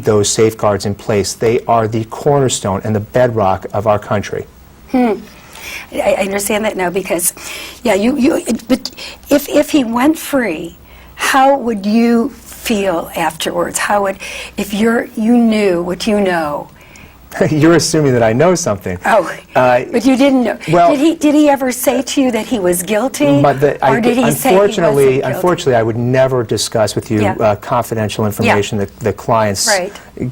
need those safeguards in place. They are the cornerstone and the bedrock of our country. I understand that now because, yeah, but if he went free, how would you feel afterwards? How would, if you knew what you know? You're assuming that I know something. Oh, but you didn't know. Well, did he ever say to you that he was guilty, or did he say he wasn't guilty? Unfortunately, I would never discuss with you confidential information that the clients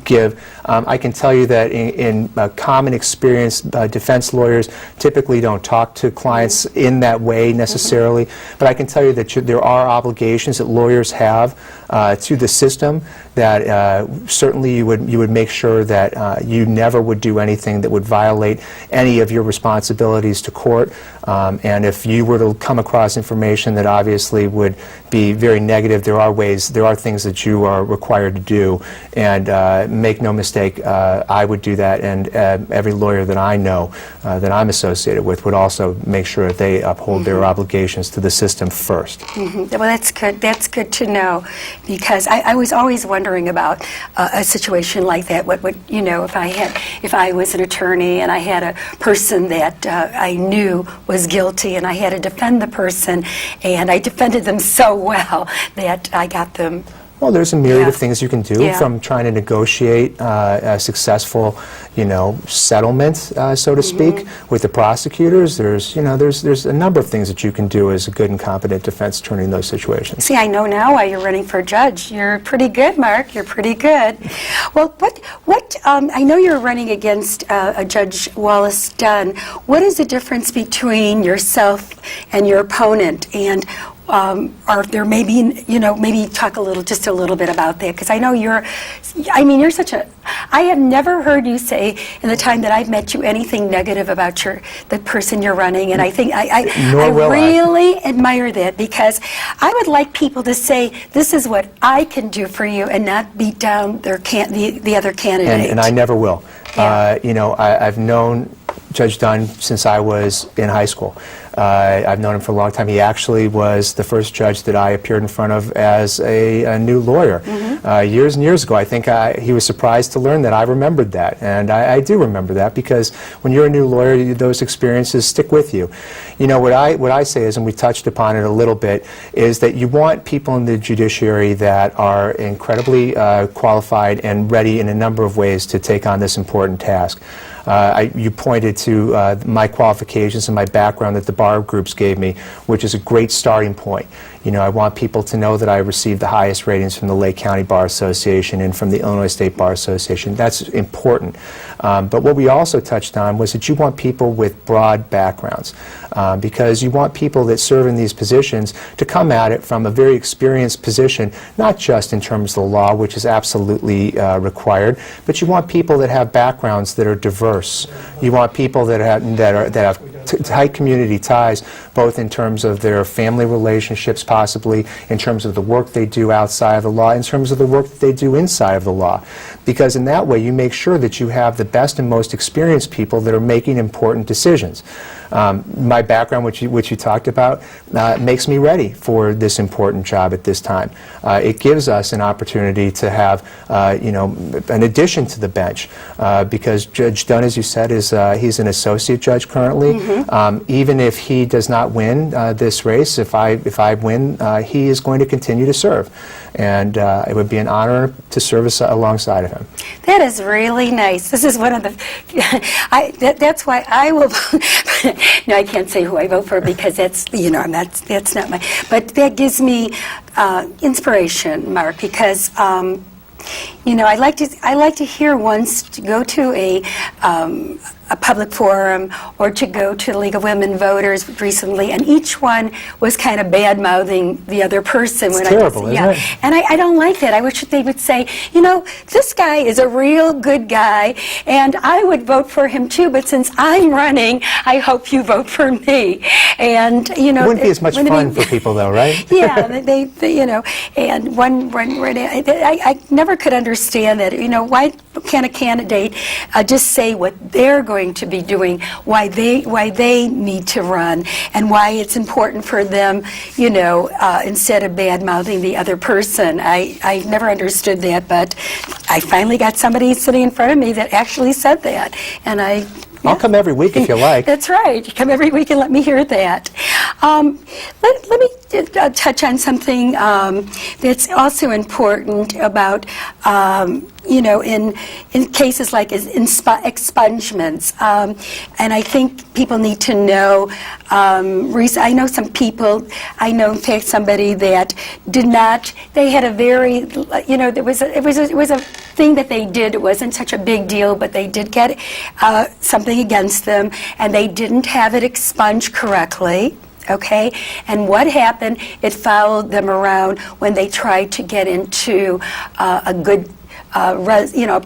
give. I can tell you that in common experience, defense lawyers typically don't talk to clients in that way necessarily, but I can tell you that there are obligations that lawyers have to the system that certainly you would make sure that you never would do anything that would violate any of your responsibilities to court. And if you were to come across information that obviously would be very negative, there are things that you are required to do. And make no mistake, I would do that, and every lawyer that I know that I'm associated with would also make sure that they uphold their obligations to the system first. Well, that's good. That's good to know, because I was always wondering about a situation like that. What would, you know, if I was an attorney and I had a person that I knew was guilty and I had to defend the person, and I defended them so well that I got them. Well, there's a myriad of things you can do, from trying to negotiate a successful, settlement, so to speak, with the prosecutors. There's a number of things that you can do as a good and competent defense attorney in those situations. See, I know now why you're running for judge. You're pretty good, Mark. You're pretty good. Well, I know you're running against Judge Wallace Dunn. What is the difference between yourself and your opponent? And or there may be, maybe talk just a little bit about that, because I know you're such a, I have never heard you say in the time that I've met you anything negative about the person you're running, and I think I really admire that, because I would like people to say, this is what I can do for you, and not beat down the other candidate. And I never will. I've known Judge Dunn since I was in high school. I've known him for a long time. He actually was the first judge that I appeared in front of as a new lawyer years and years ago. I think he was surprised to learn that I remembered that, and I do remember that, because when you're a new lawyer, those experiences stick with you. What I say is, and we touched upon it a little bit, is that you want people in the judiciary that are incredibly qualified and ready in a number of ways to take on this important task. You pointed to my qualifications and my background that the bar groups gave me, which is a great starting point. I want people to know that I received the highest ratings from the Lake County Bar Association and from the Illinois State Bar Association. That's important. But what we also touched on was that you want people with broad backgrounds, because you want people that serve in these positions to come at it from a very experienced position, not just in terms of the law, which is absolutely required, but you want people that have backgrounds that are diverse. You want people that have tight community ties, both in terms of their family relationships, possibly in terms of the work they do outside of the law, in terms of the work that they do inside of the law. Because in that way, you make sure that you have the best and most experienced people that are making important decisions. My background, which you talked about, makes me ready for this important job at this time. It gives us an opportunity to have, an addition to the bench, because Judge Dunn, as you said, he's an associate judge currently. Even if he does not win this race, if I win, he is going to continue to serve. And it would be an honor to serve alongside of him. That is really nice. This is one of the, that's why I will, no, I can't say who I vote for, because that's, that's not my, but that gives me inspiration, Mark, because I like to hear once to go to a public forum or to go to the League of Women Voters recently, and each one was kind of bad-mouthing the other person. It's terrible, isn't it? And I don't like that. I wish they would say, this guy is a real good guy, and I would vote for him too, but since I'm running, I hope you vote for me. And, it wouldn't be as much fun for people, though, right? Yeah, and I never could understand that, why can't a candidate just say what they're going to be doing, why they need to run, and why it's important for them, instead of bad-mouthing the other person. I never understood that, but I finally got somebody sitting in front of me that actually said that, and I'll come every week if you like. That's right. You come every week and let me hear that. Let me touch on something that's also important about, in cases like expungements. And I think people need to know, I know some people, in fact somebody that did not, they had a very, it was a thing that they did. It wasn't such a big deal, but they did get something against them, and they didn't have it expunged correctly. Okay, and what happened? It followed them around when they tried to get into a good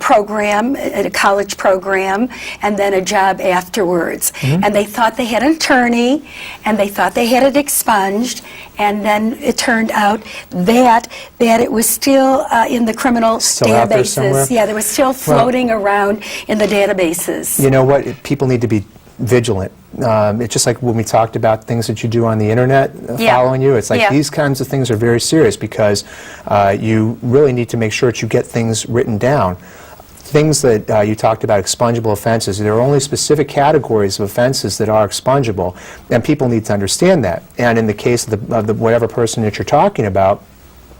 program, a college program, and then a job afterwards. Mm-hmm. And they thought they had an attorney, and they thought they had it expunged, and then it turned out that it was still in the criminal databases. Yeah, there was still floating around in the databases. You know what? People need to be vigilant. It's just like when we talked about things that you do on the internet following you. It's like these kinds of things are very serious because you really need to make sure that you get things written down. Things that you talked about, expungible offenses, there are only specific categories of offenses that are expungible, and people need to understand that. And in the case of the whatever person that you're talking about,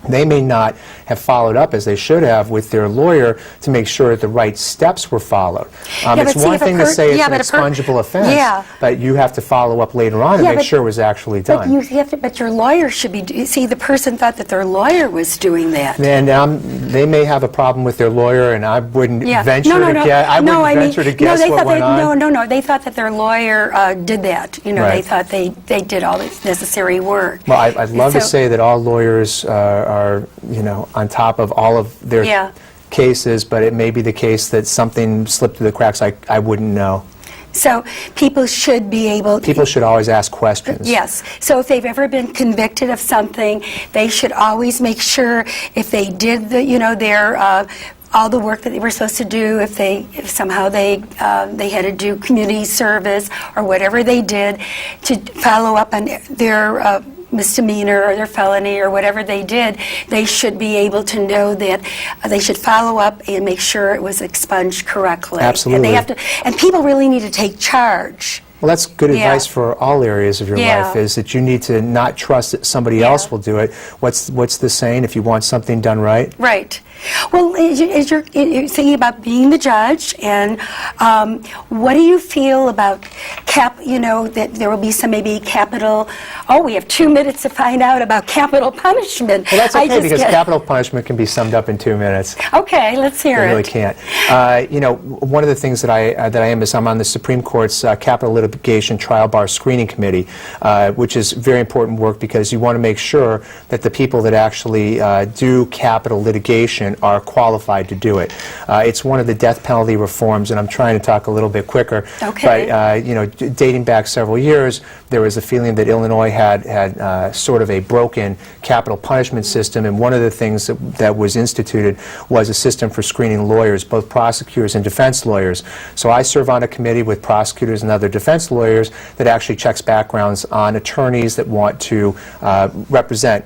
they may not have followed up as they should have with their lawyer to make sure that the right steps were followed. It's one thing to say it's an expungible offense, but you have to follow up later on and make sure it was actually done. But your lawyer should be, see, the person thought that their lawyer was doing that. And they may have a problem with their lawyer, and I wouldn't venture to guess what went on. No, they thought that their lawyer did that. They thought they did all the necessary work. Well, I'd love to say that all lawyers are on top of all of their cases, but it may be the case that something slipped through the cracks. I wouldn't know. So people should be able to... People should always ask questions. Yes. So if they've ever been convicted of something, they should always make sure if they did their all the work that they were supposed to do, if somehow they had to do community service or whatever they did, to follow up on their misdemeanor or their felony or whatever they did, they should be able to know that they should follow up and make sure it was expunged correctly. Absolutely. And people really need to take charge. Well, that's good advice for all areas of your life, is that you need to not trust that somebody else will do it. What's the saying? If you want something done right? Right. Well, as you're thinking about being the judge, and what do you feel about that there will be some maybe capital, we have 2 minutes to find out about capital punishment. Well, that's okay, because capital punishment can be summed up in 2 minutes. Okay, let's hear it. It really can't. One of the things that I am is I'm on the Supreme Court's Capital Litigation Trial Bar Screening Committee, which is very important work because you want to make sure that the people that actually do capital litigation are qualified to do it. It's one of the death penalty reforms, and I'm trying to talk a little bit quicker. Okay. But dating back several years, there was a feeling that Illinois had sort of a broken capital punishment system, and one of the things that was instituted was a system for screening lawyers, both prosecutors and defense lawyers. So I serve on a committee with prosecutors and other defense lawyers that actually checks backgrounds on attorneys that want to represent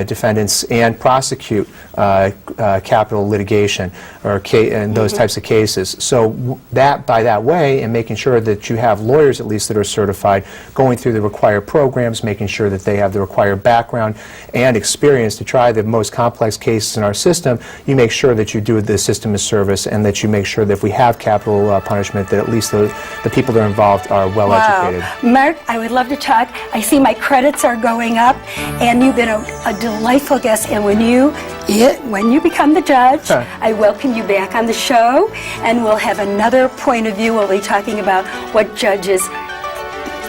defendants and prosecute capital litigation and those types of cases. So by that way, and making sure that you have lawyers at least that are certified, going through the required programs, making sure that they have the required background and experience to try the most complex cases in our system, you make sure that you do the system a service, and that you make sure that if we have capital punishment, that at least the people that are involved are well educated. Mark, I would love to talk. I see my credits are going up, and you've been a delightful guest, and when you become the judge, I welcome you back on the show, and we'll have another point of view. We'll be talking about what judges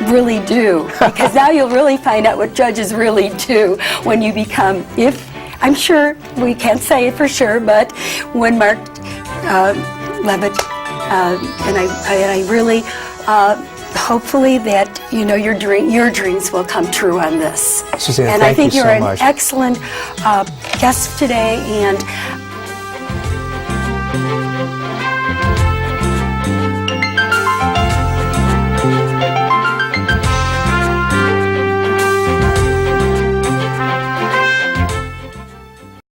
really do, because now you'll really find out what judges really do when you become, I'm sure, we can't say it for sure, but when Mark Levitt, and I really hopefully that your dreams will come true on this. Susanna, and thank I think you you're so much. An excellent guest today, and